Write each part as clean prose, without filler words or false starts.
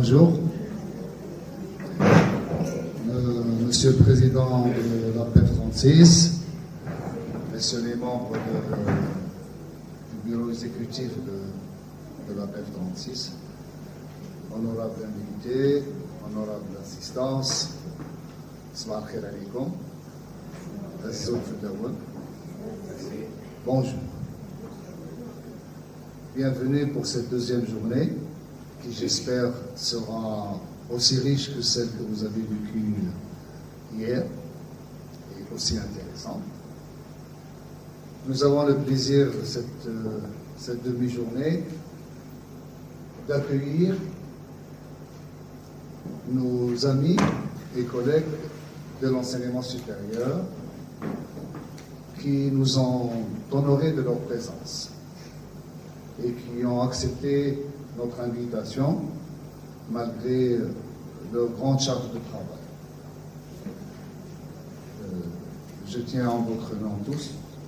bonjour. Monsieur le Président de la PEF 36, Messieurs les membres du bureau exécutif de la PEF 36, honorables invités, honorable assistance, Sabah al-Khair alaykoum, bonjour. Bienvenue pour cette deuxième journée qui, j'espère, sera aussi riche que celle que vous avez vécue hier et aussi intéressante. Nous avons le plaisir de cette demi-journée d'accueillir nos amis et collègues de l'enseignement supérieur qui nous ont honorés de leur présence et qui ont accepté notre invitation malgré leur grande charge de travail. Je tiens en votre nom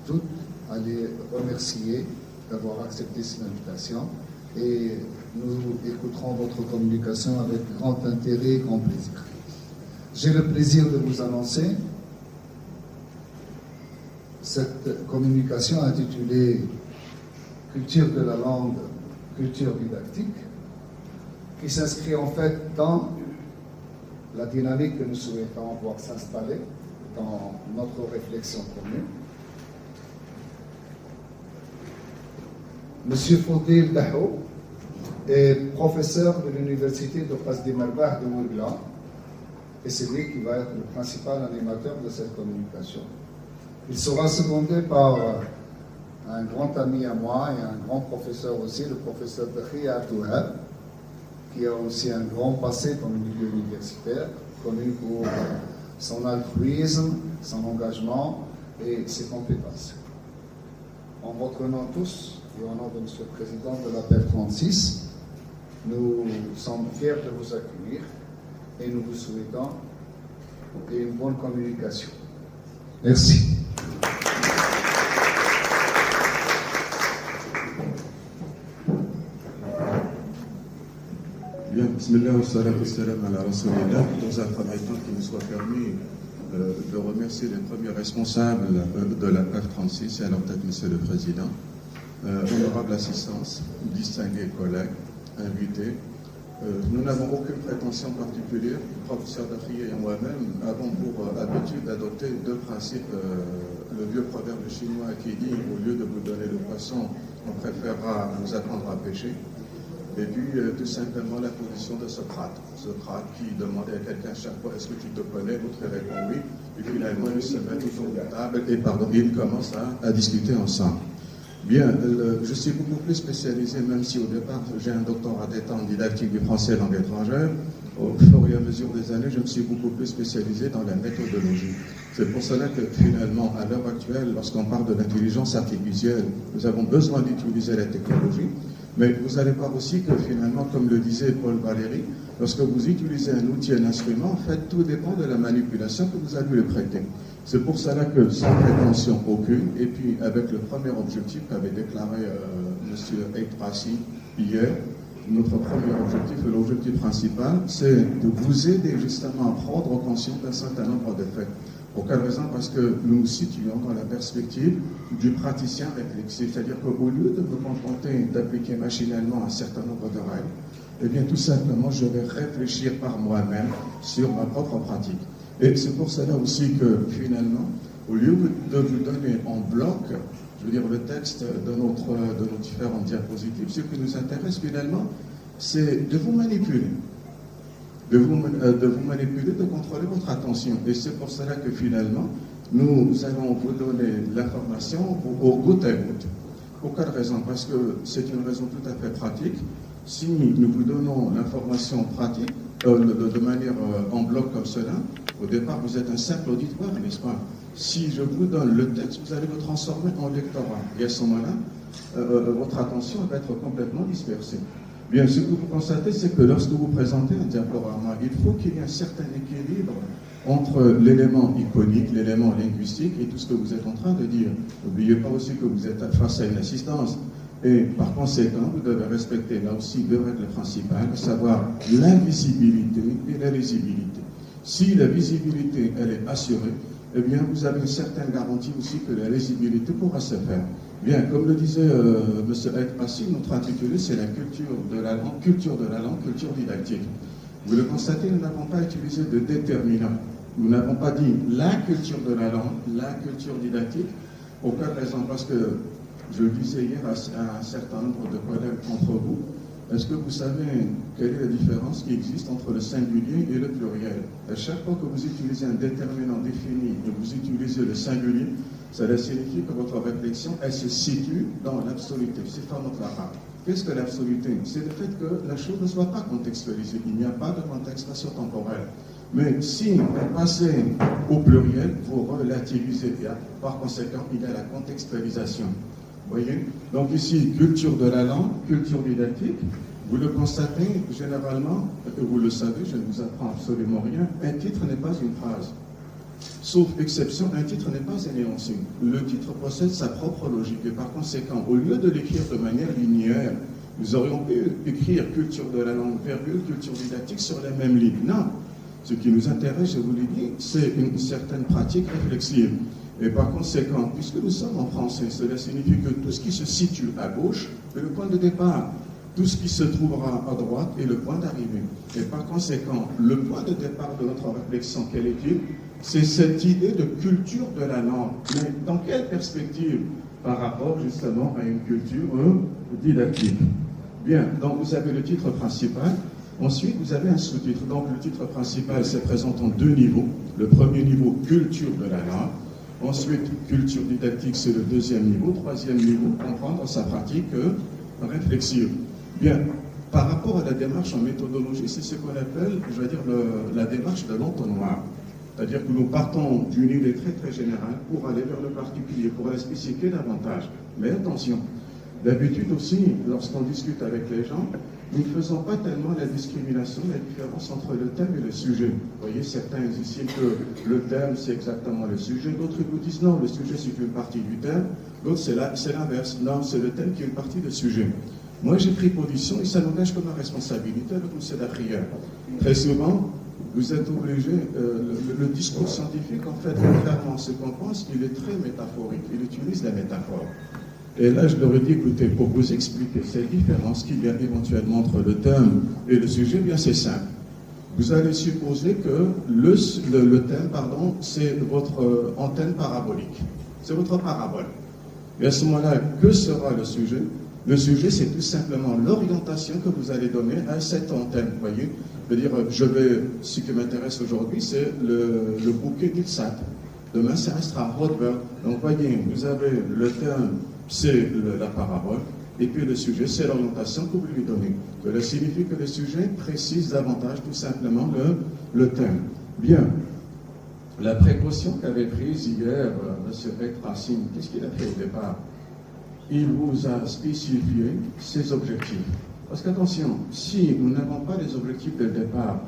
toutes à les remercier d'avoir accepté cette invitation et nous écouterons votre communication avec grand intérêt et grand plaisir. J'ai le plaisir de vous annoncer cette communication intitulée Culture de la langue, culture didactique, qui s'inscrit en fait dans la dynamique que nous souhaitons voir s'installer dans notre réflexion commune. Monsieur Fodil Daho est professeur de l'université de Qasdi Marbah de Ouegla et c'est lui qui va être le principal animateur de cette communication. Il sera secondé par un grand ami à moi et un grand professeur aussi, le professeur Bekhi Atouhab, qui a aussi un grand passé dans le milieu universitaire, connu pour son altruisme, son engagement et ses compétences. En votre nom tous et au nom de M. le Président de la PEF 36, nous sommes fiers de vous accueillir et nous vous souhaitons une bonne communication. Merci. Bien, bismillah wa salatu wa salam ala rasulillah. Dans un premier temps, qu'il nous soit permis de remercier les premiers responsables de la PEF 36 et à leur tête, Monsieur le Président, honorable assistance, distingués collègues, invités. Nous n'avons aucune prétention particulière. Le professeur Bekhi et moi-même avons pour habitude d'adopter deux principes. Le vieux proverbe chinois qui dit « Au lieu de vous donner le poisson, on préférera vous apprendre à pêcher ». Et puis, tout simplement, la position de Socrate. Socrate qui demandait à quelqu'un chaque fois « Est-ce que tu te connais ?» L'autre répond « Oui ». Et finalement, ils se mettent autour de la table et ils commencent à discuter ensemble. Bien, je suis beaucoup plus spécialisé, même si au départ, j'ai un doctorat d'État en didactique du français et langue étrangère. Au fur et à mesure des années, je me suis beaucoup plus spécialisé dans la méthodologie. C'est pour cela que finalement, à l'heure actuelle, lorsqu'on parle de l'intelligence artificielle, nous avons besoin d'utiliser la technologie. Mais vous allez voir aussi que finalement, comme le disait Paul Valéry, lorsque vous utilisez un outil, un instrument, en fait, tout dépend de la manipulation que vous allez lui prêter. C'est pour cela que, sans prétention aucune, et puis avec le premier objectif qu'avait déclaré M. Eitrassi hier, notre premier objectif, et l'objectif principal, c'est de vous aider justement à prendre conscience d'un certain nombre de faits. Pour quelle raison? Parce que nous nous situons dans la perspective du praticien réflexif, c'est-à-dire qu'au lieu de me contenter d'appliquer machinalement un certain nombre de règles, eh bien tout simplement je vais réfléchir par moi-même sur ma propre pratique. Et c'est pour cela aussi que finalement, au lieu de vous donner en bloc, je veux dire le texte de nos différentes diapositives, ce qui nous intéresse finalement, c'est de vous manipuler. De vous manipuler, de contrôler votre attention. Et c'est pour cela que finalement, nous allons vous donner l'information au goutte à goutte. Pour quelle raison? Parce que c'est une raison tout à fait pratique. Si nous vous donnons l'information pratique, de manière en bloc comme cela, au départ, vous êtes un simple auditoire, n'est-ce pas? Si je vous donne le texte, vous allez le transformer en lectorat. Et à ce moment-là, votre attention va être complètement dispersée. Bien, ce que vous constatez, c'est que lorsque vous présentez un diaporama, il faut qu'il y ait un certain équilibre entre l'élément iconique, l'élément linguistique et tout ce que vous êtes en train de dire. N'oubliez pas aussi que vous êtes face à une assistance. Et par conséquent, vous devez respecter là aussi deux règles principales, à savoir l'invisibilité et la lisibilité. Si la visibilité, elle est assurée, eh bien, vous avez une certaine garantie aussi que la lisibilité pourra se faire. Bien, comme le disait M. Ekpassi, notre intitulé, c'est la culture de la langue, culture didactique. Vous le constatez, nous n'avons pas utilisé de déterminant. Nous n'avons pas dit la culture de la langue, la culture didactique. Pour quelle raison? Parce que je le disais hier à un certain nombre de collègues entre vous, est-ce que vous savez quelle est la différence qui existe entre le singulier et le pluriel? À chaque fois que vous utilisez un déterminant défini et vous utilisez le singulier, cela signifie que votre réflexion, elle se situe dans l'absoluté. C'est pas notre arabe. Qu'est-ce que l'absoluté? C'est le fait que la chose ne soit pas contextualisée. Il n'y a pas de contexte spatio-temporel. Mais si vous passez au pluriel, vous relativisez bien. Par conséquent, il y a la contextualisation. Vous voyez? Donc ici, culture de la langue, culture didactique, vous le constatez généralement, et vous le savez, je ne vous apprends absolument rien, un titre n'est pas une phrase. Sauf exception, un titre n'est pas un énoncé. Le titre possède sa propre logique et par conséquent, au lieu de l'écrire de manière linéaire, nous aurions pu écrire culture de la langue, virgule, culture didactique sur la même ligne. Non. Ce qui nous intéresse, je vous l'ai dit, c'est une certaine pratique réflexive. Et par conséquent, puisque nous sommes en français, cela signifie que tout ce qui se situe à gauche est le point de départ. Tout ce qui se trouvera à droite est le point d'arrivée. Et par conséquent, le point de départ de notre réflexion, quelle est-il? C'est cette idée de culture de la langue. Mais dans quelle perspective? Par rapport justement à une culture didactique. Bien, donc vous avez le titre principal. Ensuite, vous avez un sous-titre. Donc le titre principal se présente en deux niveaux. Le premier niveau, culture de la langue. Ensuite, culture didactique, c'est le deuxième niveau. Troisième niveau, comprendre sa pratique réflexive. Bien, par rapport à la démarche en méthodologie, c'est ce qu'on appelle, je vais dire, la démarche de l'entonnoir. C'est-à-dire que nous partons d'une idée très très générale pour aller vers le particulier, pour la spécifier davantage. Mais attention, d'habitude aussi, lorsqu'on discute avec les gens, nous ne faisons pas tellement la discrimination, la différence entre le thème et le sujet. Vous voyez, certains estiment que le thème, c'est exactement le sujet. D'autres vous disent non, le sujet, c'est une partie du thème. D'autres, c'est l'inverse. Non, c'est le thème qui est une partie du sujet. Moi, j'ai pris position et ça n'engage que ma responsabilité avec c'est la prière. Très souvent, vous êtes obligé, le discours scientifique, en fait, contrairement à ce qu'on pense, il est très métaphorique. Il utilise la métaphore. Et là, je leur ai dit, écoutez, pour vous expliquer cette différence qu'il y a éventuellement entre le thème et le sujet, bien c'est simple. Vous allez supposer que le thème, c'est votre antenne parabolique. C'est votre parabole. Et à ce moment-là, que sera le sujet? Le sujet, c'est tout simplement l'orientation que vous allez donner à cette antenne. Vous voyez? Je veux dire, ce qui m'intéresse aujourd'hui, c'est le bouquet d'Ilsat. Demain, ça restera Rothberg. Donc, voyez, vous avez le thème, c'est la parabole, et puis le sujet, c'est l'orientation que vous lui donnez. Cela signifie que le sujet précise davantage, tout simplement, le thème. Bien. La précaution qu'avait prise hier M. Ekpassi, qu'est-ce qu'il a fait au départ? Il vous a spécifié ses objectifs. Parce qu'attention, si nous n'avons pas les objectifs dès le départ,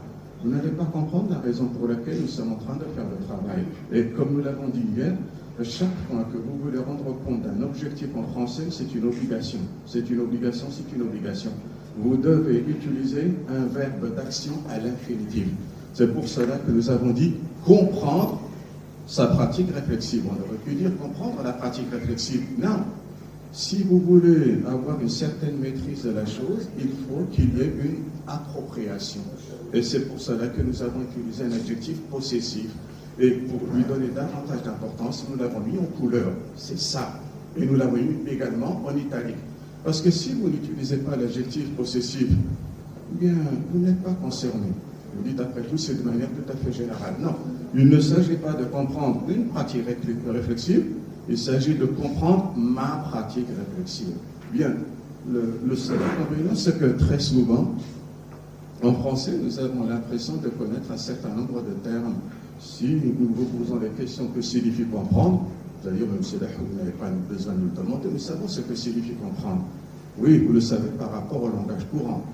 vous n'allez pas comprendre la raison pour laquelle nous sommes en train de faire le travail. Et comme nous l'avons dit hier, chaque fois que vous voulez rendre compte d'un objectif en français, c'est une obligation. C'est une obligation, c'est une obligation. Vous devez utiliser un verbe d'action à l'infinitif. C'est pour cela que nous avons dit comprendre sa pratique réflexive. On aurait pu dire comprendre la pratique réflexive. Non. Si vous voulez avoir une certaine maîtrise de la chose, il faut qu'il y ait une appropriation. Et c'est pour cela que nous avons utilisé un adjectif possessif. Et pour lui donner davantage d'importance, nous l'avons mis en couleur. C'est ça. Et nous l'avons mis également en italique. Parce que si vous n'utilisez pas l'adjectif possessif, eh bien, vous n'êtes pas concerné. Vous dites après tout, c'est de manière tout à fait générale. Non. Il ne s'agit pas de comprendre une pratique réflexive, il s'agit de comprendre ma pratique réflexive. Bien, le seul inconvénient, c'est que très souvent, en français, nous avons l'impression de connaître un certain nombre de termes. Si nous vous posons les questions que signifie comprendre, c'est-à-dire, M. Dahou, vous n'avez pas besoin de nous le demander, nous savons ce que signifie comprendre. Oui, vous le savez par rapport au langage courant.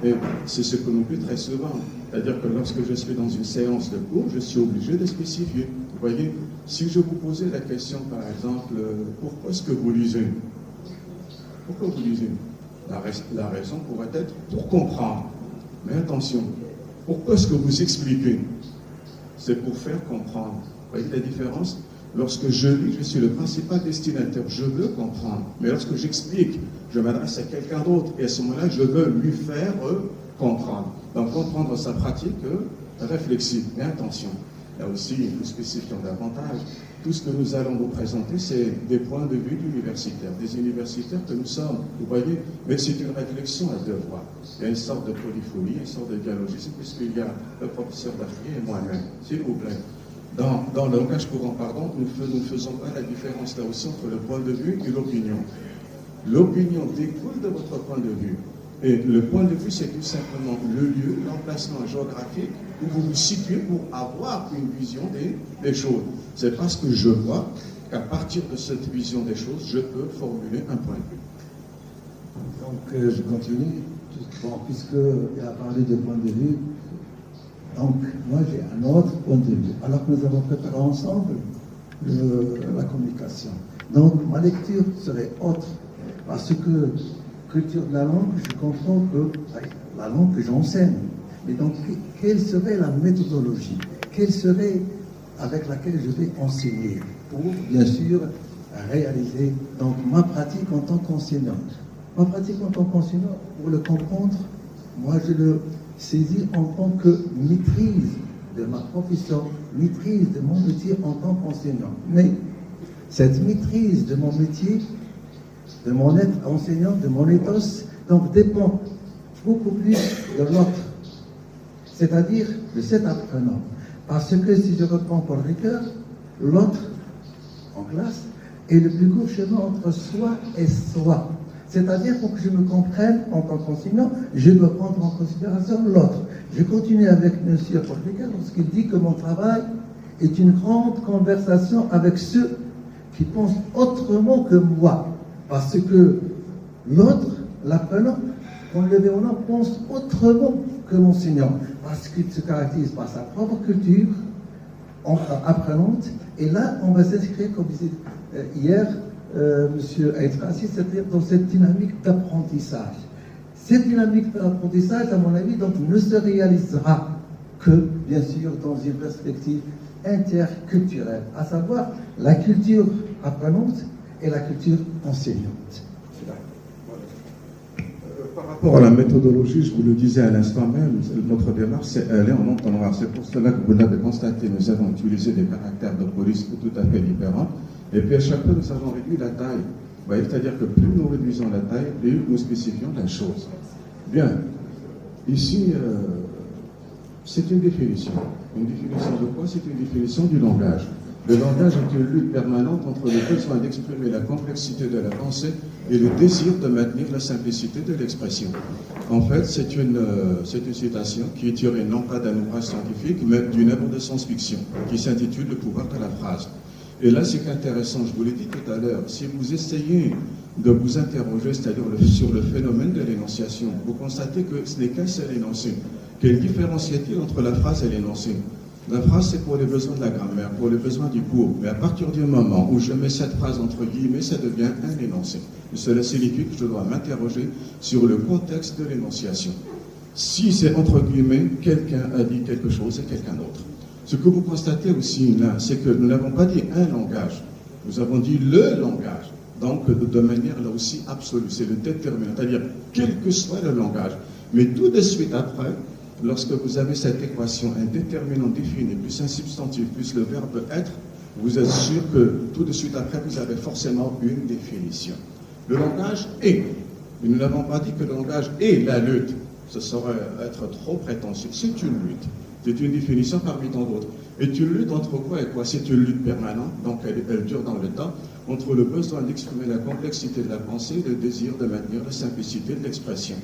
Et c'est ce que nous dit très souvent. C'est-à-dire que lorsque je suis dans une séance de cours, je suis obligé de spécifier. Vous voyez, si je vous posais la question, par exemple, pourquoi est-ce que vous lisez? Pourquoi vous lisez? La raison pourrait être pour comprendre. Mais attention, pourquoi est-ce que vous expliquez? C'est pour faire comprendre. Vous voyez la différence? Lorsque je lis, je suis le principal destinataire. Je veux comprendre. Mais lorsque j'explique, je m'adresse à quelqu'un d'autre. Et à ce moment-là, je veux lui faire comprendre. Donc, comprendre sa pratique réflexive. Mais attention, là aussi, nous spécifions davantage. Tout ce que nous allons vous présenter, c'est des points de vue d'universitaires. Des universitaires que nous sommes, vous voyez. Mais c'est une réflexion à deux voix. Il y a une sorte de polyphonie, une sorte de dialogisme, puisqu'il y a le professeur Dafrier et moi-même. S'il vous plaît. Dans le langage courant, pardon, nous ne faisons pas la différence là aussi entre le point de vue et l'opinion. L'opinion découle de votre point de vue. Et le point de vue, c'est tout simplement le lieu, l'emplacement géographique où vous vous situez pour avoir une vision des choses. C'est parce que je vois qu'à partir de cette vision des choses, je peux formuler un point de vue. Donc, je continue. Bon, puisqu'il a parlé de point de vue, donc moi j'ai un autre point de vue. Alors que nous avons préparé ensemble la communication. Donc, ma lecture serait autre. Parce que culture de la langue, je comprends que la langue que j'enseigne. Mais donc, quelle serait la méthodologie? Quelle serait avec laquelle je vais enseigner pour, bien sûr, réaliser donc ma pratique en tant qu'enseignant? Ma pratique en tant qu'enseignant, pour le comprendre, moi je le saisis en tant que maîtrise de ma profession, maîtrise de mon métier en tant qu'enseignant. Mais cette maîtrise de mon métier, de mon être enseignant, de mon ethos, donc dépend beaucoup plus de l'autre, c'est-à-dire de cet apprenant. Parce que si je reprends Paul Ricoeur, l'autre en classe est le plus court chemin entre soi et soi. C'est-à-dire, pour que je me comprenne en tant qu'enseignant, je dois prendre en considération l'autre. Je continue avec M. Paul Ricoeur lorsqu'il dit que mon travail est une grande conversation avec ceux qui pensent autrement que moi. Parce que l'autre, l'apprenant, qu'on le veut ou non, pense autrement que l'enseignant. Parce qu'il se caractérise par sa propre culture apprenante. Et là, on va s'inscrire, comme disait hier M. Aïtrassi, c'est-à-dire dans cette dynamique d'apprentissage. Cette dynamique d'apprentissage, à mon avis, donc, ne se réalisera que, bien sûr, dans une perspective interculturelle, à savoir la culture apprenante et la culture enseignante. Par rapport à la méthodologie, je vous le disais à l'instant même, notre démarche, elle est en entonnoir. C'est pour cela que vous l'avez constaté, nous avons utilisé des caractères de police tout à fait différents. Et puis à chaque fois, nous avons réduit la taille. Vous voyez, c'est-à-dire que plus nous réduisons la taille, plus nous spécifions la chose. Bien, ici, c'est une définition. Une définition de quoi? C'est une définition du langage. Le langage est une lutte permanente entre le besoin d'exprimer la complexité de la pensée et le désir de maintenir la simplicité de l'expression. En fait, c'est une citation qui est tirée non pas d'un ouvrage scientifique, mais d'une œuvre de science-fiction, qui s'intitule Le pouvoir de la phrase. Et là, c'est intéressant, je vous l'ai dit tout à l'heure, si vous essayez de vous interroger, c'est-à-dire sur le phénomène de l'énonciation, vous constatez que ce n'est qu'un seul énoncé. Quelle différence y a-t-il entre la phrase et l'énoncé? La phrase, c'est pour les besoins de la grammaire, pour les besoins du cours. Mais à partir du moment où je mets cette phrase entre guillemets, ça devient un énoncé. Et cela signifie que je dois m'interroger sur le contexte de l'énonciation. Si c'est entre guillemets, quelqu'un a dit quelque chose et quelqu'un d'autre. Ce que vous constatez aussi là, c'est que nous n'avons pas dit un langage. Nous avons dit le langage. Donc, de manière là aussi absolue. C'est le déterminant. C'est-à-dire, quel que soit le langage. Mais tout de suite après, lorsque vous avez cette équation, un déterminant défini, plus un substantif, plus le verbe être, vous êtes sûr que tout de suite après, vous avez forcément une définition. Le langage est. Mais nous n'avons pas dit que le langage est la lutte. Ce serait être trop prétentieux. C'est une lutte. C'est une définition parmi tant d'autres. Et une lutte entre quoi et quoi? C'est une lutte permanente, donc elle dure dans le temps, entre le besoin d'exprimer la complexité de la pensée et le désir de maintenir la simplicité de l'expression.